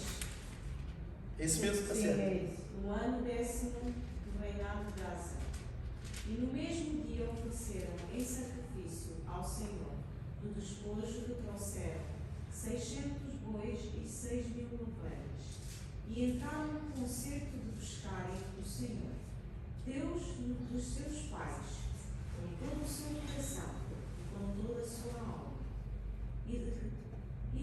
Esse mesmo está certo. No ano 10º do reinado de Asa. E no mesmo dia ofereceram em sacrifício ao Senhor do despojo que trouxeram 600 bois e 6.000 ovelhas. E entraram no concerto de buscarem o Senhor, Deus dos seus pais, com todo o seu coração, com toda a sua alma, e de que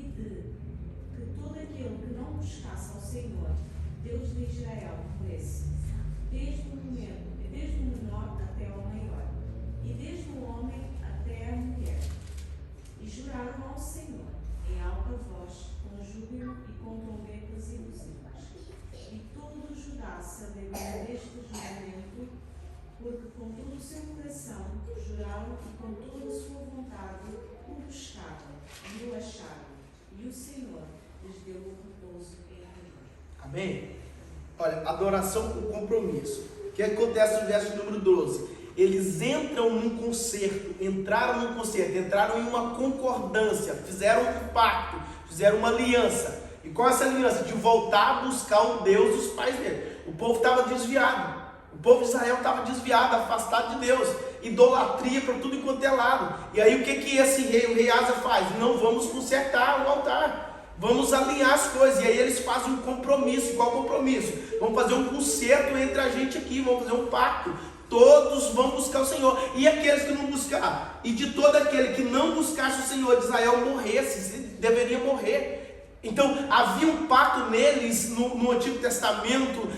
todo aquele que não buscasse ao Senhor, Deus de Israel, morresse, desde o menor até o maior, e desde o homem até a mulher. E juraram ao Senhor, em alta voz, com júbilo e com trombetas e buzinas. E todo Judá saberia deste juramento, porque com todo o seu coração juraram e com toda a sua vontade o buscaram e o acharam, e o Senhor lhes deu o repouso em rigor. Amém? Olha, adoração com compromisso. O que acontece no verso número 12? Eles entram num concerto, entraram em uma concordância, fizeram um pacto, fizeram uma aliança. E qual é essa aliança? De voltar a buscar o Deus dos pais dele. O povo estava desviado. O povo de Israel estava desviado, afastado de Deus. Idolatria para tudo enquanto é lado. E aí o que esse rei, o rei Asa faz? Não vamos consertar o altar. Vamos alinhar as coisas. E aí eles fazem um compromisso. Qual compromisso? Vamos fazer um concerto entre a gente aqui, vamos fazer um pacto. Todos vão buscar o Senhor. E aqueles que não buscar, e de todo aquele que não buscasse o Senhor de Israel morresse, deveria morrer. Então havia um pacto neles no Antigo Testamento,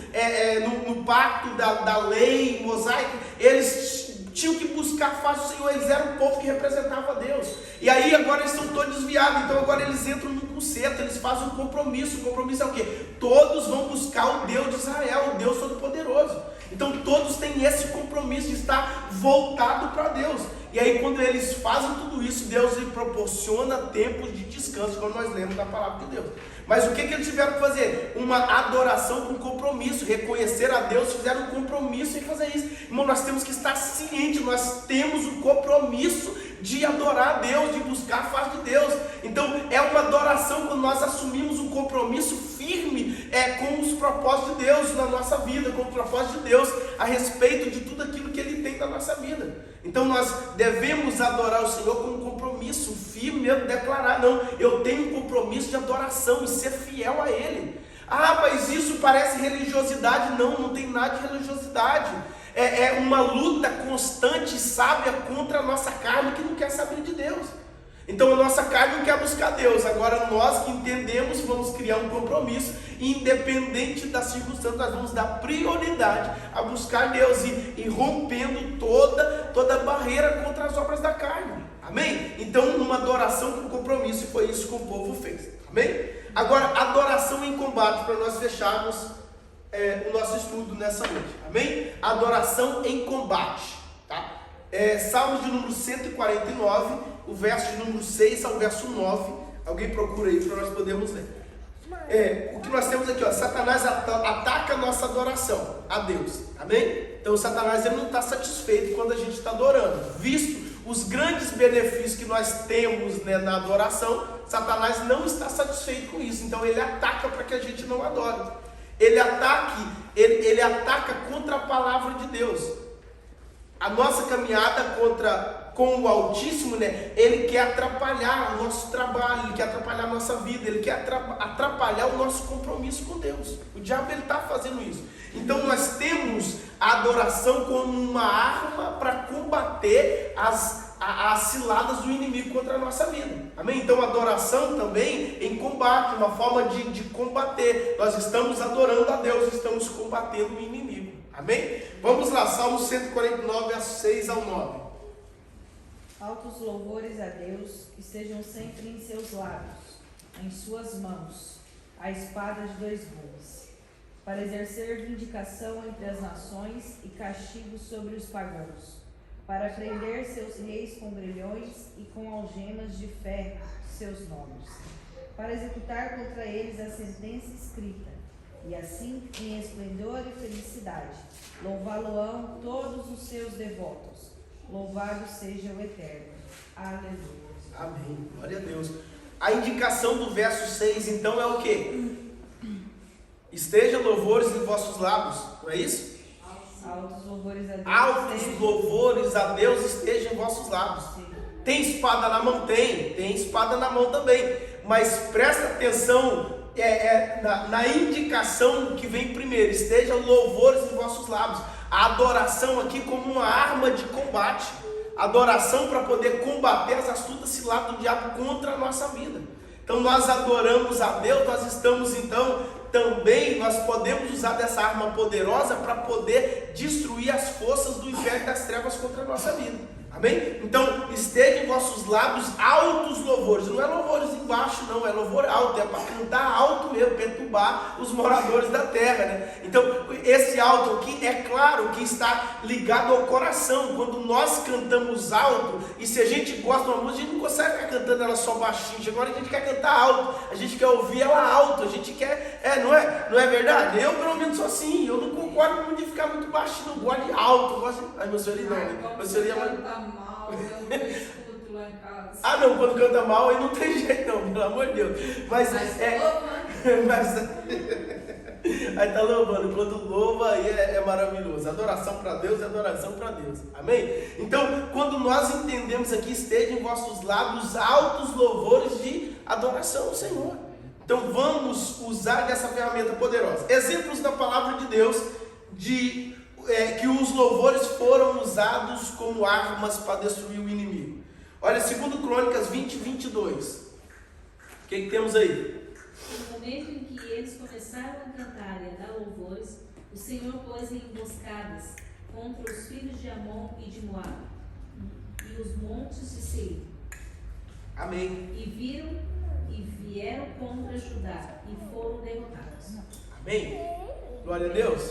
no pacto da lei mosaica. Eles tinham que buscar a face do Senhor. Eles eram o povo que representava a Deus. E aí agora eles estão todos desviados. Então agora eles entram no concerto. Eles fazem um compromisso. O compromisso é o quê? Todos vão buscar o Deus de Israel, o Deus Todo-Poderoso. Então todos têm esse compromisso de estar voltado para Deus. E aí quando eles fazem tudo isso, Deus lhe proporciona tempos de descanso, como nós lemos na palavra de Deus. Mas o que eles tiveram que fazer? Uma adoração com compromisso, reconhecer a Deus, fizeram um compromisso em fazer isso. Irmão, nós temos que estar cientes, nós temos um compromisso de adorar a Deus, de buscar a face de Deus. Então é uma adoração quando nós assumimos um compromisso firme com os propósitos de Deus na nossa vida, com o propósito de Deus a respeito de tudo aquilo que Ele tem na nossa vida. Então nós devemos adorar o Senhor com um compromisso firme mesmo, declarar, não, eu tenho um compromisso de adoração e ser fiel a Ele. Ah, mas isso parece religiosidade. Não tem nada de religiosidade. É uma luta constante e sábia contra a nossa carne que não quer saber de Deus. Então a nossa carne não quer buscar Deus. Agora nós que entendemos, vamos criar um compromisso, independente das circunstâncias, nós vamos dar prioridade a buscar Deus e rompendo toda barreira contra as obras da carne. Amém? Então uma adoração com compromisso, e foi isso que o povo fez. Amém? Agora, adoração em combate, para nós fecharmos o nosso estudo nessa noite. Amém? Adoração em combate, tá? Salmos de número 149, o verso de número 6 ao verso 9. Alguém procura aí para nós podermos ler. O que nós temos aqui, ó, Satanás ataca a nossa adoração a Deus. Amém? Então Satanás ele não está satisfeito quando a gente está adorando. Visto os grandes benefícios que nós temos, né, na adoração, Satanás não está satisfeito com isso. Então ele ataca para que a gente não adore. Ele ataca contra a palavra de Deus. A nossa caminhada com o Altíssimo, né, ele quer atrapalhar o nosso trabalho, ele quer atrapalhar a nossa vida, ele quer atrapalhar o nosso compromisso com Deus. O diabo está fazendo isso. Então nós temos a adoração como uma arma para combater as ciladas do inimigo contra a nossa vida. Amém? Então adoração também em combate, uma forma de combater. Nós estamos adorando a Deus, estamos combatendo o inimigo. Amém? Vamos lá, Salmo 149, versos 6 ao 9. Altos louvores a Deus estejam sempre em seus lábios, em suas mãos, a espada de dois gumes, para exercer vindicação entre as nações e castigo sobre os pagãos, para prender seus reis com grilhões e com algemas de ferro seus nomes, para executar contra eles a sentença escrita, e assim, em esplendor e felicidade, louvá-lo-ão todos os seus devotos. Louvado seja o Eterno. Aleluia. Amém. Glória a Deus. A indicação do verso 6, então, é o quê? Esteja louvores em vossos lábios. Não é isso? Altos louvores a Deus. Altos louvores a Deus estejam em vossos lábios. Sim. Tem espada na mão? Tem espada na mão também. Mas presta atenção na indicação que vem primeiro. Esteja louvores em vossos lábios. A adoração aqui como uma arma de combate. Adoração para poder combater as astutas ciladas do diabo contra a nossa vida. Então nós adoramos a Deus, nós estamos então também, nós podemos usar dessa arma poderosa para poder destruir as forças do inferno e das trevas contra a nossa vida. Amém? Então, esteja em vossos lábios altos louvores. Não é louvores embaixo, não. É louvor alto. É para cantar alto mesmo, perturbar os moradores da terra, né? Então, esse alto aqui é claro que está ligado ao coração. Quando nós cantamos alto, e se a gente gosta de uma música, a gente não consegue ficar cantando ela só baixinho. Agora a gente quer cantar alto. A gente quer ouvir ela alto. A gente quer... não é verdade? Eu, pelo menos, sou assim. Eu não concordo muito de ficar muito baixinho. Eu gosto de alto. Eu gosto de... Ai, meu senhor, não. Né? Meu senhor é mal, eu não escuto lá em casa. Ah, não, quando canta mal aí não tem jeito não, pelo amor de Deus. Mas aí tá louvando, quando louva aí é maravilhoso. Adoração para Deus é adoração para Deus. Amém? Então, quando nós entendemos aqui, esteja em vossos lábios altos louvores de adoração ao Senhor. Então vamos usar dessa ferramenta poderosa. Exemplos da palavra de Deus que os louvores foram usados como armas para destruir o inimigo. Olha, 2 Crônicas 20, 22. O que temos aí? No momento em que eles começaram a cantar e a dar louvores, o Senhor pôs em emboscadas contra os filhos de Amon e de Moabe e os montes de Seir. Amém. E vieram contra Judá e foram derrotados. Amém. Glória a Deus.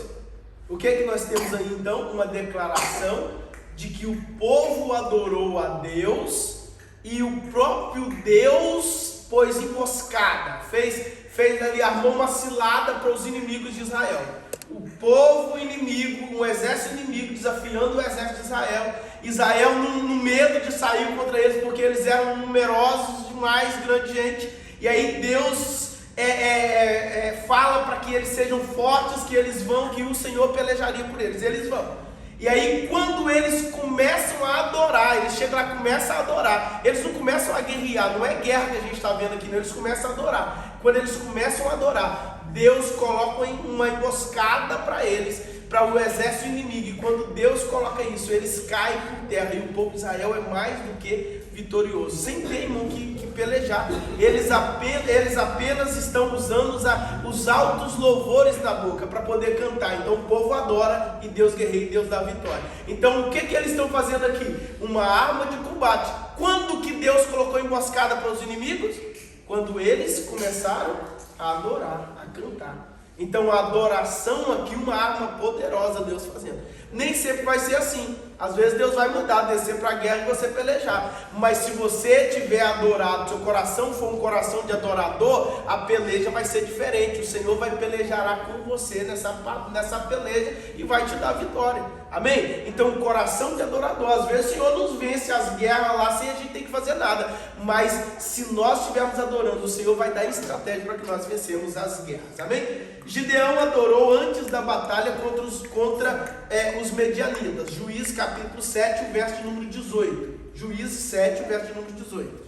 O que é que nós temos aí então? Uma declaração de que o povo adorou a Deus e o próprio Deus pôs emboscada, fez ali, armou uma cilada para os inimigos de Israel. O povo inimigo, um exército inimigo desafiando o exército de Israel. Israel no medo de sair contra eles, porque eles eram numerosos demais, grande gente. E aí Deus fala para que eles sejam fortes, que eles vão, que o Senhor pelejaria por eles. Eles vão. E aí quando eles começam a adorar, eles chegam lá e começam a adorar. Eles não começam a guerrear, não é guerra que a gente está vendo aqui, não. Eles começam a adorar. Quando eles começam a adorar, Deus coloca uma emboscada para eles, para o exército inimigo. E quando Deus coloca isso, eles caem por terra. E o povo de Israel é mais do que vitorioso, sem ter, irmão, que pelejar. Eles apenas estão usando os altos louvores da boca para poder cantar. Então o povo adora e Deus guerreia e Deus dá vitória. Então o que eles estão fazendo aqui? Uma arma de combate. Quando que Deus colocou emboscada para os inimigos? Quando eles começaram a adorar, a cantar. Então a adoração aqui, uma arma poderosa Deus fazendo. Nem sempre vai ser assim. Às vezes Deus vai mandar descer para a guerra e você pelejar. Mas se você tiver adorado, seu coração for um coração de adorador, a peleja vai ser diferente. O Senhor vai pelejar com você nessa peleja e vai te dar vitória. Amém? Então o coração de adorador, às vezes o Senhor nos vence as guerras lá sem a gente ter que fazer nada. Mas se nós estivermos adorando, o Senhor vai dar estratégia para que nós vencemos as guerras. Amém? Gideão adorou antes da batalha contra os medianitas. Juízes capítulo 7, o verso de número 18. Juízes 7, o verso de número 18.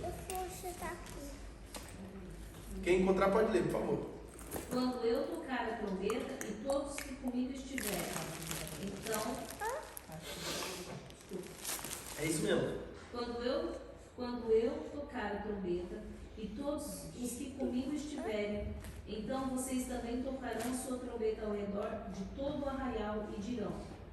Quem encontrar pode ler, por favor. Quando eu tocar a trombeta e todos que comigo estiverem, então... É isso mesmo. Quando eu tocar a trombeta e todos os que comigo estiverem, então vocês também tocarão sua trombeta ao redor de todo o arraial e dirão: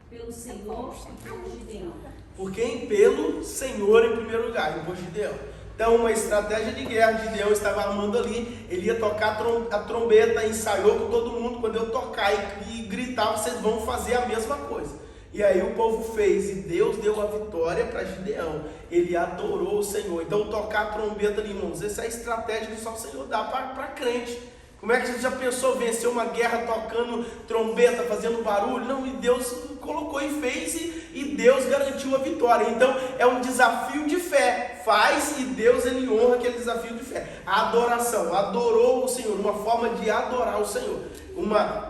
pelo Senhor e por Gideão. Por quem? Pelo Senhor em primeiro lugar, e por Gideão. Então, uma estratégia de guerra, Gideão estava armando ali, ele ia tocar a trombeta, ensaiou com todo mundo. Quando eu tocar e gritar, vocês vão fazer a mesma coisa. E aí o povo fez, e Deus deu a vitória para Gideão. Ele adorou o Senhor. Então, tocar a trombeta ali, irmãos, essa é a estratégia que só o Senhor dá para crente. Como é que você já pensou vencer uma guerra tocando trombeta, fazendo barulho? Não, e Deus colocou e fez, e Deus garantiu a vitória. Então é um desafio de fé. Faz e Deus ele honra aquele desafio de fé. A adoração, adorou o Senhor, uma forma de adorar o Senhor.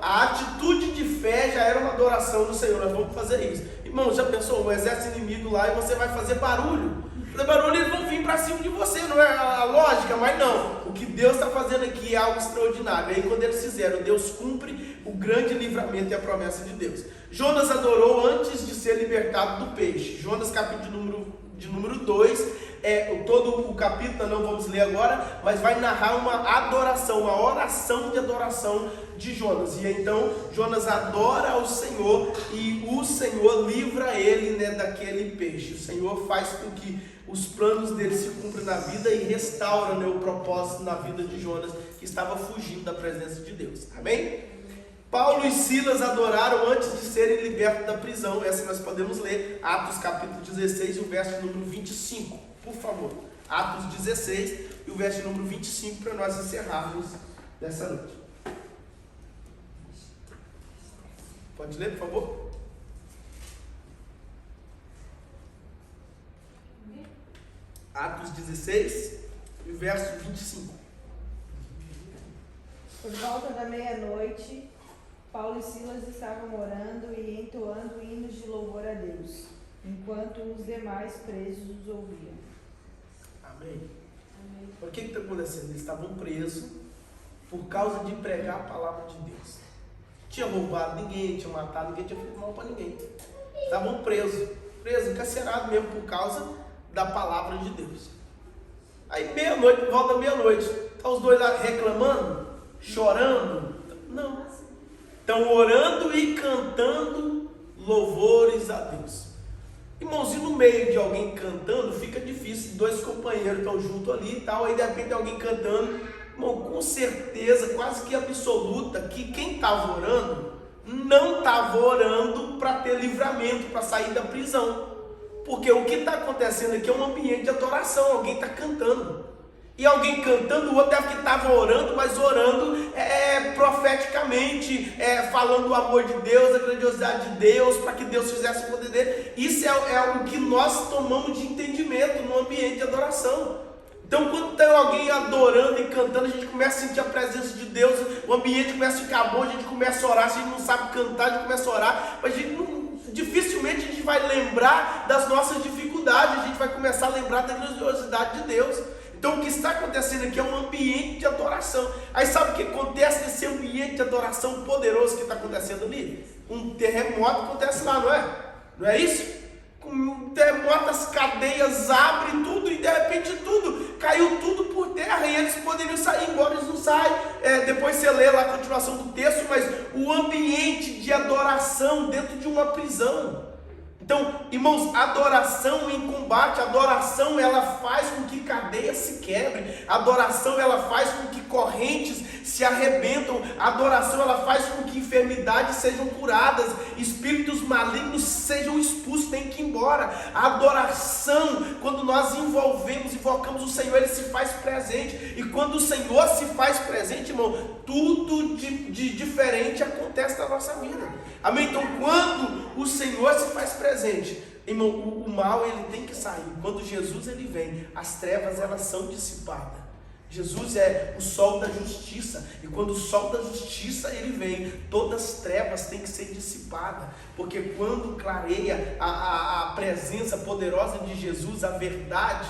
A atitude de fé já era uma adoração do Senhor. Nós vamos fazer isso. Irmão, já pensou? O exército inimigo lá e você vai fazer barulho. Barulho, eles vão vir para cima de você, não é a lógica, mas não. O que Deus está fazendo aqui é algo extraordinário. Aí quando eles fizeram, Deus cumpre o grande livramento e a promessa de Deus. Jonas adorou antes de ser libertado do peixe. Jonas capítulo de número 2, todo o capítulo não vamos ler agora, mas vai narrar uma adoração, uma oração de adoração de Jonas. E então Jonas adora ao Senhor e o Senhor livra ele, daquele peixe. O Senhor faz com que os planos dele se cumprem na vida e restaura, o propósito na vida de Jonas, que estava fugindo da presença de Deus. Amém? Paulo e Silas adoraram antes de serem libertos da prisão. Essa nós podemos ler, Atos capítulo 16 e o verso número 25. Por favor, Atos 16 e o verso número 25, para nós encerrarmos nessa noite. Pode ler, por favor? Atos 16 e o verso 25. Por volta da meia-noite, Paulo e Silas estavam orando e entoando hinos de louvor a Deus, enquanto os demais presos os ouviam. Amém. O que está acontecendo? Eles estavam presos por causa de pregar a palavra de Deus. Tinha roubado ninguém, tinha matado ninguém, tinha feito mal para ninguém. Estavam presos, encarcerados mesmo por causa da palavra de Deus. Aí meia-noite, volta meia-noite, tá os dois lá reclamando, chorando? Não. Estão orando e cantando louvores a Deus. Irmãozinho, no meio de alguém cantando, fica difícil. Dois companheiros estão juntos ali e tal, aí de repente alguém cantando. Irmão, com certeza, quase que absoluta, que quem estava orando, não estava orando para ter livramento, para sair da prisão. Porque o que está acontecendo aqui é um ambiente de adoração, alguém está cantando. E alguém cantando, o outro deve que estava orando, mas orando profeticamente, falando do amor de Deus, a grandiosidade de Deus, para que Deus fizesse o poder dele. Isso é o que nós tomamos de entendimento no ambiente de adoração. Então, quando tem alguém adorando e cantando, a gente começa a sentir a presença de Deus, o ambiente começa a ficar bom, a gente começa a orar. Se a gente não sabe cantar, a gente começa a orar, mas a gente dificilmente a gente vai lembrar das nossas dificuldades, a gente vai começar a lembrar da grandiosidade de Deus. Então o que está acontecendo aqui é um ambiente de adoração. Aí sabe o que acontece nesse ambiente de adoração poderoso que está acontecendo ali? Um terremoto acontece lá, não é? Não é isso? Um terremoto, as cadeias abrem tudo e de repente tudo, caiu tudo por terra e eles poderiam sair, embora eles não saem. Depois você lê lá a continuação do texto, mas o ambiente de adoração dentro de uma prisão. Então, irmãos, adoração em combate, adoração ela faz com que cadeias se quebrem, adoração ela faz com que correntes se arrebentam, adoração ela faz com que enfermidades sejam curadas, espíritos malignos sejam expulsos, tem que ir embora. A adoração, quando nós invocamos o Senhor, ele se faz presente, e quando o Senhor se faz presente, irmão, tudo de diferente acontece na nossa vida. Amém? Então, quando o Senhor se faz presente, irmão, o mal ele tem que sair. Quando Jesus ele vem, as trevas elas são dissipadas. Jesus é o sol da justiça, e quando o sol da justiça ele vem, todas as trevas têm que ser dissipadas, porque quando clareia a presença poderosa de Jesus, a verdade,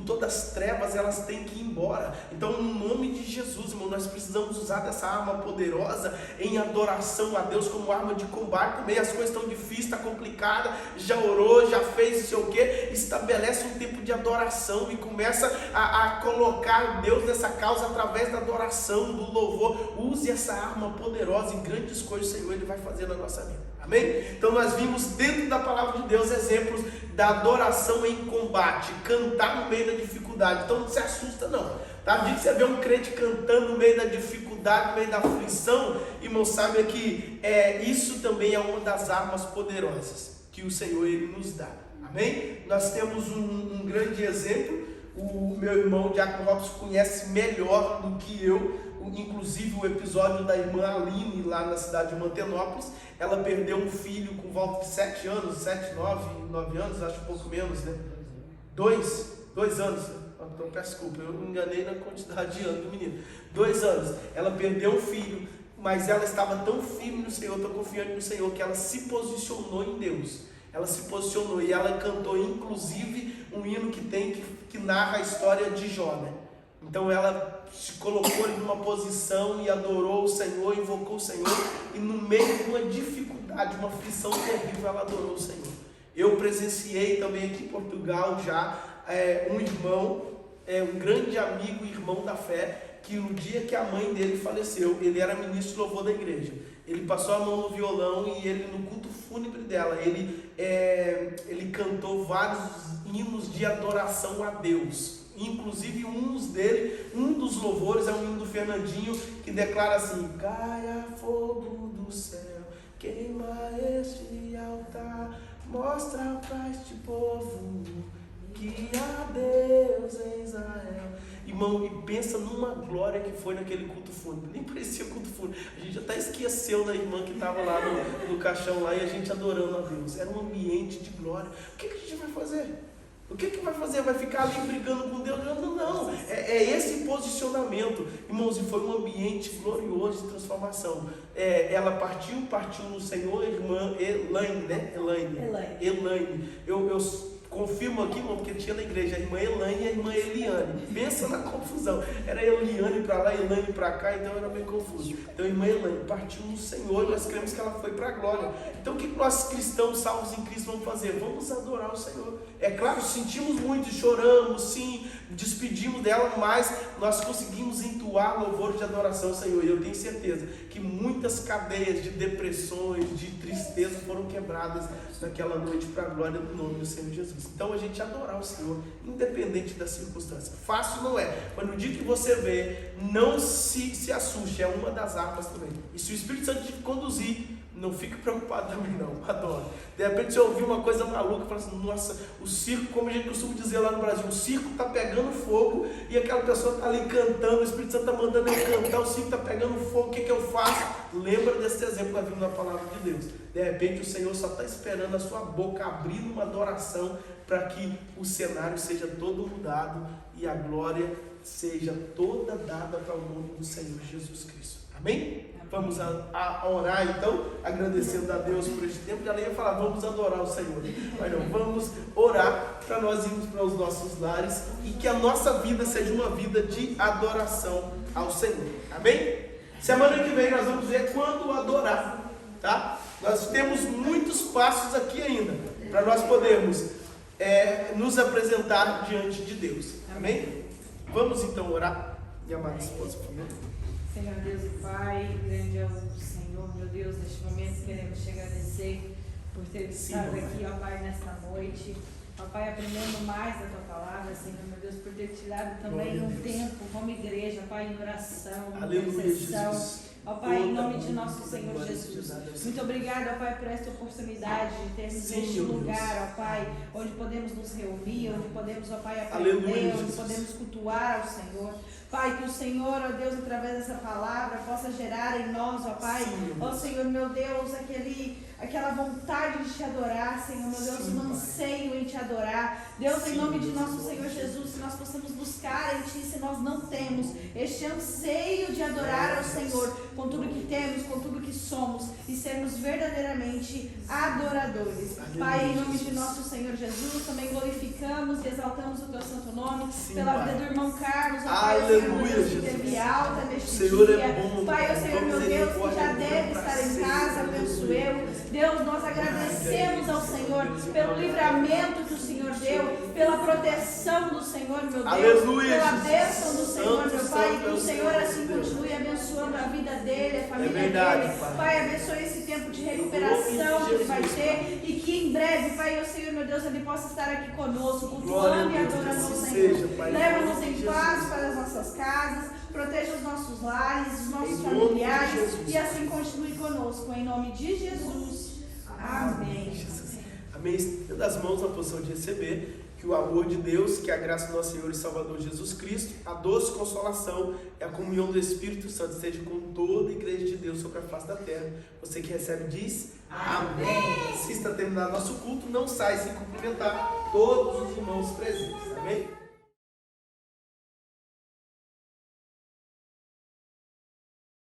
todas as trevas elas têm que ir embora. Então, no nome de Jesus, irmão, nós precisamos usar dessa arma poderosa em adoração a Deus como arma de combate. Também as coisas estão difíceis, está complicada, já orou, já fez não sei o que, estabelece um tempo de adoração e começa a colocar Deus nessa causa através da adoração, do louvor. Use essa arma poderosa e grandes coisas o Senhor ele vai fazer na nossa vida. Amém? Então nós vimos dentro da palavra de Deus exemplos da adoração em combate, cantar no meio da dificuldade. Então não se assusta não, tá? De que você vê um crente cantando no meio da dificuldade, no meio da aflição, irmão, sabe que isso também é uma das armas poderosas que o Senhor ele nos dá. Amém? Nós temos um grande exemplo. O meu irmão Diácono Robson conhece melhor do que eu, inclusive o episódio da irmã Aline lá na cidade de Mantenópolis. Ela perdeu um filho com volta de 7 anos, 9 anos, acho um pouco menos, né? 2 anos, então peço desculpa, eu me enganei na quantidade de anos do menino. 2 anos, ela perdeu um filho, mas ela estava tão firme no Senhor, tão confiante no Senhor, que ela se posicionou em Deus. Ela se posicionou e ela cantou inclusive um hino que narra a história de Jó, né? Então ela se colocou em uma posição e adorou o Senhor, invocou o Senhor, e no meio de uma dificuldade, uma aflição terrível, ela adorou o Senhor. Eu presenciei também aqui em Portugal já um irmão, um grande amigo e irmão da fé, que no dia que a mãe dele faleceu, ele era ministro de louvor da igreja. Ele passou a mão no violão e ele, no culto fúnebre dela, ele cantou vários hinos de adoração a Deus. Inclusive um dos louvores é um hino do Fernandinho que declara assim: caia fogo do céu, queima este altar, mostra para este povo que há Deus em Israel. Irmão, e pensa numa glória que foi naquele culto fúnebre. Nem parecia culto fúnebre. A gente até esqueceu da irmã que estava lá no caixão lá, e a gente adorando a Deus. Era um ambiente de glória. O que a gente vai fazer? O que vai fazer? Vai ficar ali brigando com Deus? Não. É esse posicionamento. Irmãos, e foi um ambiente glorioso de transformação. Ela partiu no Senhor, a irmã Elaine, né? Elaine. Eu Confirmo aqui, irmão, porque tinha na igreja a irmã Elaine e a irmã Eliane. Pensa na confusão. Era Eliane para lá, Elaine para cá, então era meio confuso. Então a irmã Elaine partiu no Senhor e nós cremos que ela foi para a glória. Então o que nós cristãos salvos em Cristo vamos fazer? Vamos adorar o Senhor. É claro, sentimos muito, choramos, sim, despedimos dela, mas nós conseguimos entoar louvor de adoração ao Senhor. E eu tenho certeza que muitas cadeias de depressões, de tristeza foram quebradas naquela noite para a glória do nome do Senhor Jesus. Então a gente adorar o Senhor, independente da circunstância. Fácil não é, mas no dia que você vê, não se assuste, é uma das armas também. E se o Espírito Santo te conduzir, não fique preocupado também não, adora. De repente você ouvir uma coisa maluca, fala assim, nossa, o circo, como a gente costuma dizer lá no Brasil, o circo está pegando fogo e aquela pessoa está ali cantando, o Espírito Santo está mandando ele cantar, o circo está pegando fogo, o que eu faço? Lembra desse exemplo que vai vir na palavra de Deus. De repente o Senhor só está esperando a sua boca abrir uma adoração para que o cenário seja todo mudado e a glória seja toda dada para o nome do Senhor Jesus Cristo. Amém? Vamos a orar então, agradecendo a Deus por este tempo. Já nem ia falar, vamos adorar o Senhor. Mas não, vamos orar para nós irmos para os nossos lares e que a nossa vida seja uma vida de adoração ao Senhor. Amém? Semana que vem nós vamos ver quando adorar, tá? Nós temos muitos passos aqui ainda para nós podermos nos apresentar diante de Deus. Amém? Vamos então orar, minha amada esposa, por favor. Senhor Deus e Pai, grande é o Senhor, meu Deus, neste momento queremos te agradecer por ter estado aqui, ó Pai, nesta noite. Ó Pai, aprendendo mais da Tua Palavra, Senhor, meu Deus, por ter te dado também um tempo como igreja, Pai, em oração, em intercessão. Ó Pai, em nome de nosso Senhor Jesus. Muito obrigado, ó Pai, por esta oportunidade de termos este lugar, ó Pai, onde podemos nos reunir, onde podemos, ó Pai, aprender, onde podemos cultuar ao Senhor. Pai, que o Senhor, ó Deus, através dessa palavra, possa gerar em nós, ó Pai, ó Senhor, meu Deus, aquela vontade de te adorar, Senhor, meu Deus, um anseio em te adorar. Deus, em nome de nosso Senhor Jesus, que nós possamos buscar em Ti, se nós não temos este anseio de adorar ao Senhor, com tudo que temos, com tudo que somos, e sermos verdadeiramente adoradores. Pai, em nome de nosso Senhor Jesus, também glorificamos e exaltamos o Teu santo nome, pela vida do irmão Carlos, ó Pai, o Senhor, meu Deus, que teve alta neste dia. Pai, ó Senhor, meu Deus, que já deve estar em casa, penso eu. Deus, nós agradecemos ao Senhor pelo livramento que o Senhor deu, pela proteção do Senhor, meu Deus, pela bênção do Senhor, meu Pai, que o Senhor assim continue abençoando a vida dele, a família dele. Pai, abençoe esse tempo de recuperação que ele vai ter e que em breve, Pai, o Senhor, meu Deus, ele possa estar aqui conosco, cultuando e adorando o Senhor. Leva-nos em paz para as nossas casas, proteja os nossos lares, os nossos familiares e assim continue conosco, em nome de Jesus. Amém. Amém. Estenda as mãos na posição de receber. Que o amor de Deus, que a graça do nosso Senhor e Salvador Jesus Cristo, a doce consolação e a comunhão do Espírito Santo esteja com toda a igreja de Deus sobre a face da terra. Você que recebe diz amém. Se está terminado nosso culto, não sai sem cumprimentar todos os irmãos presentes. Amém.